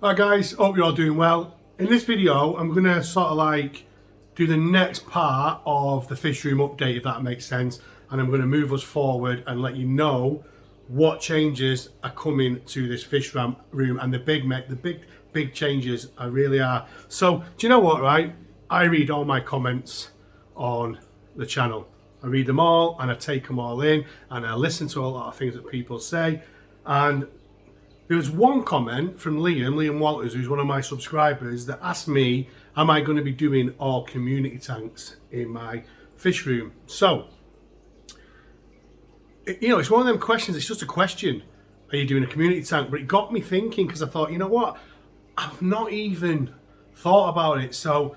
Hi guys, hope you're all doing well. In this video, I'm going to sort of like do the next part of the fish room update, if that makes sense. And I'm going to move us forward and let you know what changes are coming to this fish room and the big changes really are. So, do you know what, right? I read all my comments on the channel. I read them all and I take them all in and I listen to a lot of things that people say. And there was one comment from Liam Walters, who's one of my subscribers, that asked me, am I going to be doing all community tanks in my fish room? So, you know, it's one of them questions, it's just a question. Are you doing a community tank? But it got me thinking, because I thought, you know what? I've not even thought about it. So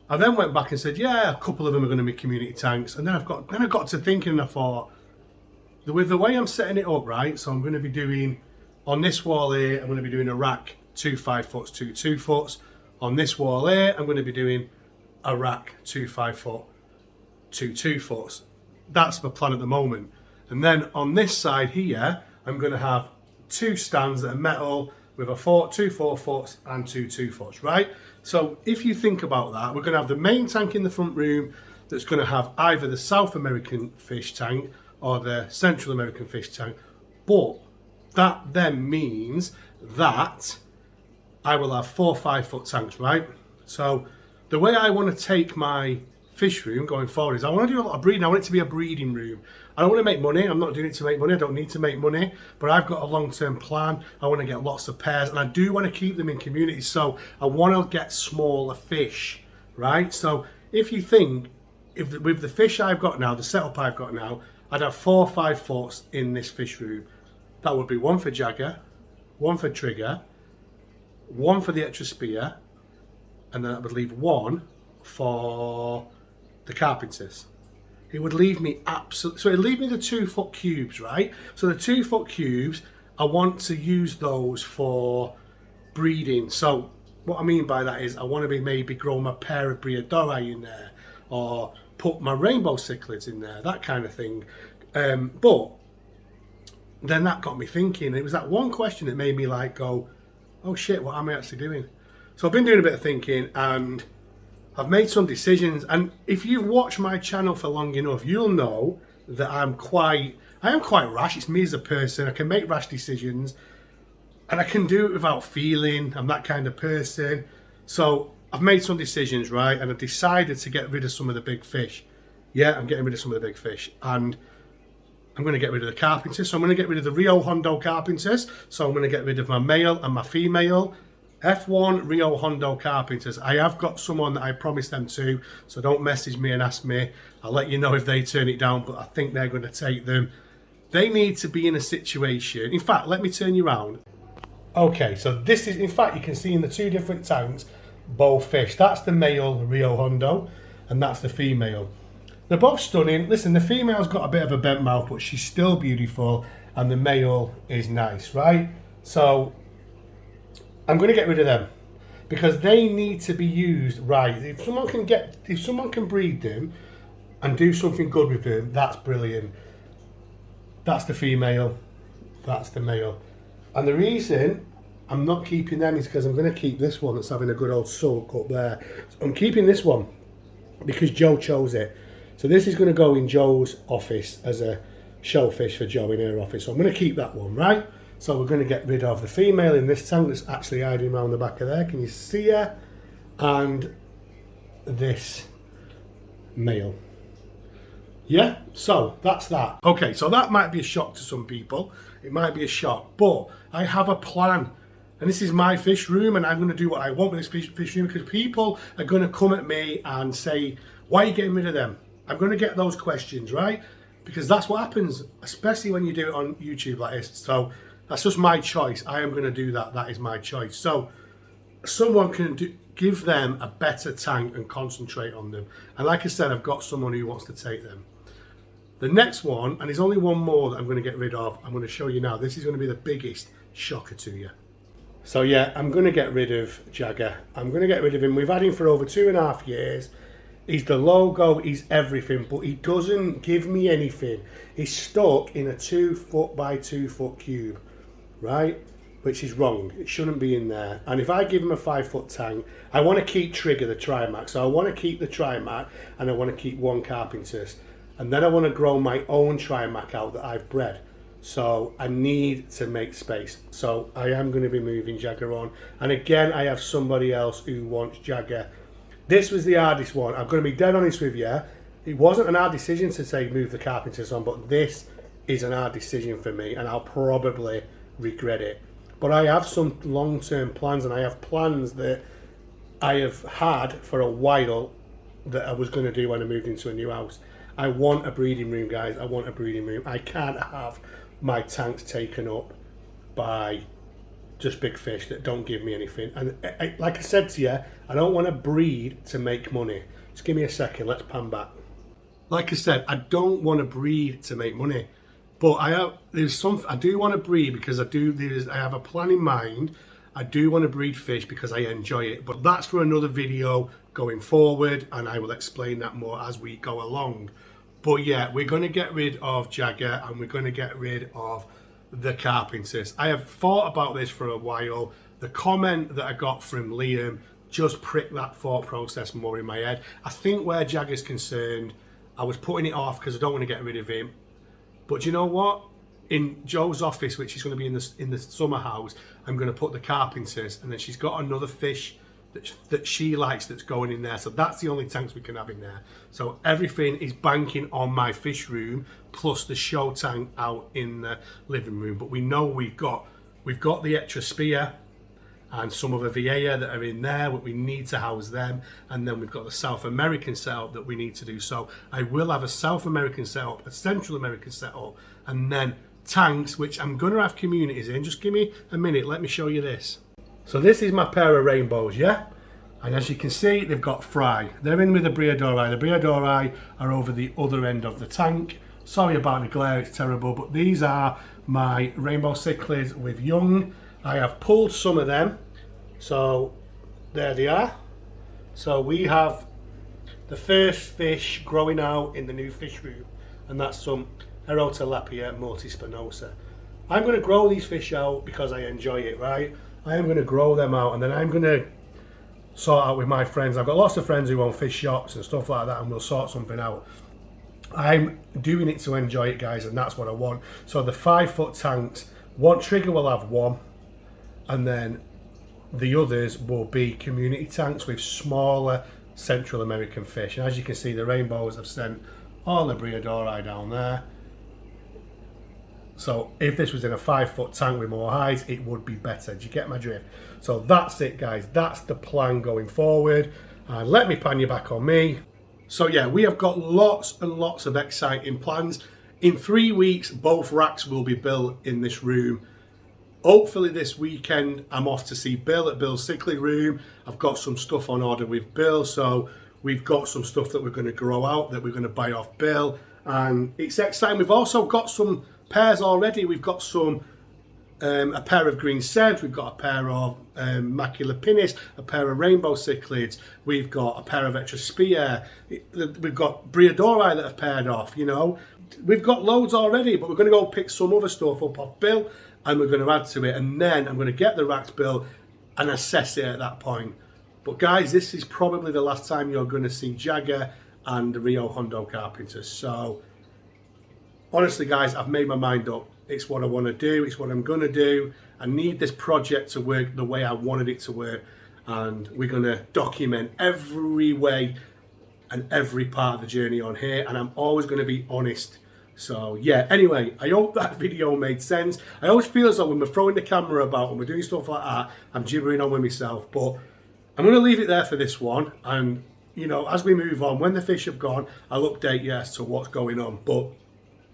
I then went back and said, yeah, a couple of them are going to be community tanks. And then I got to thinking and I thought, with the way I'm setting it up, right? So I'm going to be doing, on this wall here, I'm going to be doing a rack, 2 5-foots, 2 2-foots. On this wall here, I'm going to be doing a rack, 2 5-foot, 2 2-foots. That's my plan at the moment. And then on this side here, I'm going to have 2 stands that are metal with a 2 4-foots and 2 2-foots, right? So if you think about that, we're going to have the main tank in the front room that's going to have either the South American fish tank or the Central American fish tank. But that then means that I will have 4 5-foot tanks, right? So the way I want to take my fish room going forward is I want to do a lot of breeding. I want it to be a breeding room. I don't want to make money. I'm not doing it to make money. I don't need to make money, but I've got a long-term plan. I want to get lots of pairs and I do want to keep them in communities. So I want to get smaller fish, right? So if you think, with the fish I've got now, the setup I've got now, I'd have 4 5-foots in this fish room. That would be 1 for Jagger, 1 for Trigger, 1 for the extra spear, and then I would leave 1 for the carpenters. It would leave me absolutely, so it would leave me the 2-foot cubes, right? So the 2-foot cubes, I want to use those for breeding. So what I mean by that is I want to maybe grow my pair of Briadorai in there, or put my rainbow cichlids in there, that kind of thing. But then that got me thinking. It was that one question that made me like go, oh shit, what am I actually doing? So I've been doing a bit of thinking and I've made some decisions. And if you've watched my channel for long enough, you'll know that I am quite rash. It's me as a person. I can make rash decisions and I can do it without feeling. I'm that kind of person. So I've made some decisions, right? And I've decided to get rid of some of the big fish. Yeah, I'm getting rid of some of the big fish. And I'm going to get rid of the carpenters. So I'm going to get rid of the Rio Hondo carpenters. So I'm going to get rid of my male and my female F1 Rio Hondo carpenters. I have got someone that I promised them to, so don't message me and ask me. I'll let you know if they turn it down, but I think they're going to take them. They need to be in a situation. In fact, let me turn you around. Okay, so this is, in fact, you can see in the 2 different tanks, both fish. That's the male Rio Hondo, and that's the female. They're both stunning. Listen, the female's got a bit of a bent mouth, but she's still beautiful, and the male is nice, right? So I'm going to get rid of them because they need to be used right. If someone can breed them and do something good with them, that's brilliant. That's the female, that's the male. And the reason I'm not keeping them is because I'm going to keep this one that's having a good old sulk up there. So I'm keeping this one because Joe chose it. So this is going to go in Joe's office as a shellfish for Joe in her office. So I'm going to keep that one, right? So we're going to get rid of the female in this tank that's actually hiding around the back of there. Can you see her? And this male. Yeah, so that's that. Okay, so that might be a shock to some people. It might be a shock, but I have a plan. And this is my fish room and I'm going to do what I want with this fish room because people are going to come at me and say, why are you getting rid of them? I'm going to get those questions, right? Because that's what happens, especially when you do it on YouTube like this. So that's just my choice. I am going to do that. That is my choice. So someone can give them a better tank and concentrate on them. And like I said, I've got someone who wants to take them. The next one, and there's only one more that I'm going to get rid of. I'm going to show you now. This is going to be the biggest shocker to you. So yeah, I'm going to get rid of Jagger. I'm going to get rid of him. We've had him for over 2.5 years. He's the logo, he's everything, but he doesn't give me anything. He's stuck in a 2 foot by 2 foot cube, right? which is wrong. It shouldn't be in there. And if I give him a 5-foot tank, I want to keep Trigger the Trimac. So I want to keep the Trimac and I want to keep one Carpenters. And then I want to grow my own Trimac out that I've bred. So I need to make space. So I am going to be moving Jagger on. And again, I have somebody else who wants Jagger. This was the hardest one. I'm going to be dead honest with you. It wasn't an hard decision to say move the Carpenters on, but this is an hard decision for me and I'll probably regret it. But I have some long-term plans, and I have plans that I have had for a while that I was going to do when I moved into a new house. I want a breeding room, guys. I want a breeding room. I can't have my tanks taken up by just big fish that don't give me anything. And like I said to you, I don't want to breed to make money. Just give me a second. Let's pan back. Like I said, I don't want to breed to make money. But I do want to breed because I have a plan in mind. I do want to breed fish because I enjoy it. But that's for another video going forward, and I will explain that more as we go along. But yeah, we're going to get rid of Jagger and we're going to get rid of the Carpenters. I have thought about this for a while. The comment that I got from Liam just pricked that thought process more in my head. I think where Jagger's concerned, I was putting it off because I don't want to get rid of him. But do you know what? In Joe's office, which is going to be in the summer house, I'm going to put the Carpenters, and then she's got another fish that she likes that's going in there. So that's the only tanks we can have in there. So everything is banking on my fish room plus the show tank out in the living room. But we know we've got the extra spear and some of the Vieja that are in there, but we need to house them. And then we've got the South American setup that we need to do. So I will have a South American setup, a Central American setup, and then tanks, which I'm going to have communities in. Just give me a minute, let me show you this. So this is my pair of rainbows, yeah? And as you can see, they've got fry. They're in with the Briadori. The Briadori are over the other end of the tank. Sorry about the glare, it's terrible, but these are my rainbow cichlids with young. I have pulled some of them, so there they are. So we have the first fish growing out in the new fish room, and that's some Erotilapia multispinosa. I'm going to grow these fish out because I enjoy it, right? I am going to grow them out, and then I'm going to sort out with my friends. I've got lots of friends who own fish shops and stuff like that, and we'll sort something out. I'm doing it to enjoy it, guys, and that's what I want. So the 5-foot tanks, one Trigger will have one, and then the others will be community tanks with smaller Central American fish. And as you can see, the rainbows have sent all the Briadori down there. So if this was in a 5-foot tank with more height, it would be better. Do you get my drift? So that's it, guys. That's the plan going forward. And let me pan you back on me. So yeah, we have got lots and lots of exciting plans. In 3 weeks, both racks will be built in this room. Hopefully this weekend, I'm off to see Bill at Bill's Cichlid room. I've got some stuff on order with Bill, so we've got some stuff that we're going to grow out, that we're going to buy off Bill. And it's exciting. We've also got some pairs already. We've got some a pair of green sebs, we've got a pair of macula pinnis, a pair of rainbow cichlids, we've got a pair of extra spear, we've got Briadori that have paired off, you know. We've got loads already, but we're going to go pick some other stuff up off Bill and we're going to add to it, and then I'm going to get the racks built and assess it at that point. But guys, this is probably the last time you're going to see Jagger and the Rio Hondo Carpenters. So honestly guys, I've made my mind up. It's what I want to do, it's what I'm going to do. I need this project to work the way I wanted it to work, and we're going to document every way and every part of the journey on here, and I'm always going to be honest. So yeah, anyway, I hope that video made sense. I always feel as though when we're throwing the camera about and we're doing stuff like that, I'm gibbering on with myself, but I'm going to leave it there for this one. And you know, as we move on, when the fish have gone, I'll update you as to what's going on. But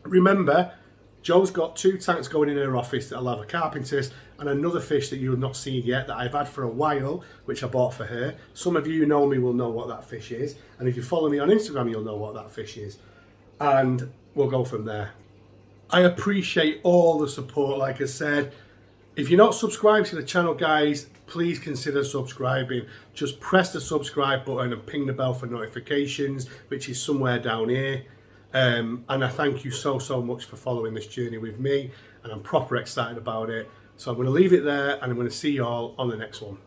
remember, Joe's got 2 tanks going in her office that'll have a Carpenters and another fish that you have not seen yet that I've had for a while, which I bought for her. Some of you who know me will know what that fish is, and if you follow me on Instagram, you'll know what that fish is. And we'll go from there. I appreciate all the support, like I said. If you're not subscribed to the channel, guys, please consider subscribing. Just press the subscribe button and ping the bell for notifications, which is somewhere down here. And I thank you so much for following this journey with me, and I'm proper excited about it. So I'm going to leave it there, and I'm going to see you all on the next one.